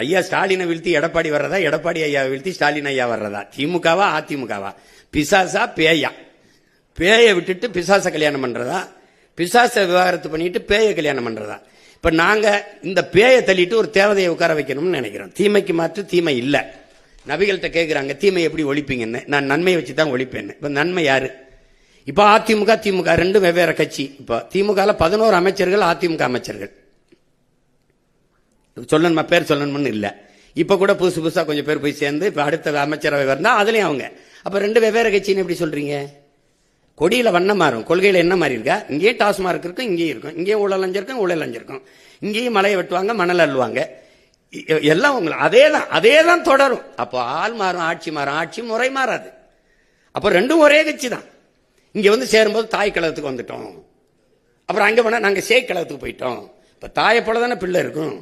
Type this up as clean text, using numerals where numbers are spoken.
ஐயா ஸ்டாலினை வீழ்த்தி எடப்பாடி வர்றதா, எடப்பாடி ஐயா வீழ்த்தி ஸ்டாலின் ஐயா வர்றதா? திமுகவா அதிமுகவா? பிசாசா பேயா? பேயை விட்டுட்டு பிசாச கல்யாணம் பண்றதா, பிசாச விவாகரத்து பண்ணிட்டு பேயை கல்யாணம் பண்றதா? இப்ப நாங்க இந்த பேயை தள்ளிட்டு ஒரு தேவதையை உட்கார வைக்கணும்னு நினைக்கிறோம். தீமைக்கு மாற்று தீமை இல்ல. நபிகள்கிட்ட கேட்கிறாங்க தீமை எப்படி ஒழிப்பீங்கன்னு. நான் நன்மையை வச்சுதான் ஒழிப்பேன்னு. இப்ப நன்மை யாரு? இப்ப அதிமுக திமுக ரெண்டும் வெவ்வேறு கட்சி. இப்ப திமுக 11 அமைச்சர்கள், அதிமுக அமைச்சர்கள். சொல்லணுமா, பேர் சொல்லணும்னு இல்ல. இப்ப கூட புதுசு புதுசா கொஞ்சம் பேர் போய் சேர்ந்து இப்ப அடுத்த அமைச்சரவை வந்தா அதுலயும் அவங்க. அப்ப ரெண்டு வெவ்வேறு கட்சின்னு எப்படி சொல்றீங்க? கொடியில வண்ணம் மாறும், கொள்கையில என்ன மாதிரி இருக்கா? இங்கேயும் டாஸ்மார்க் இருக்கும், இங்கேயும் இருக்கும். இங்கேயும் ஊழல் அஞ்சிருக்கும், ஊழல் அஞ்சிருக்கும். இங்கேயும் மலையை வெட்டுவாங்க, மணல் அள்ளுவாங்க. எல்லாம் அதேதான் தொடரும். அப்போ ஆள் மாறும், ஆட்சி மாறும், ஆட்சி முறை மாறாது. அப்ப ரெண்டும் ஒரே கட்சி தான். இங்க வந்து சேரும்போது தாய் கழகத்துக்கு வந்துட்டோம், அப்புறம் அங்க போனா நாங்க சேய் கழகத்துக்கு போயிட்டோம். இப்ப தாயை போல தானே பிள்ளை இருக்கும்.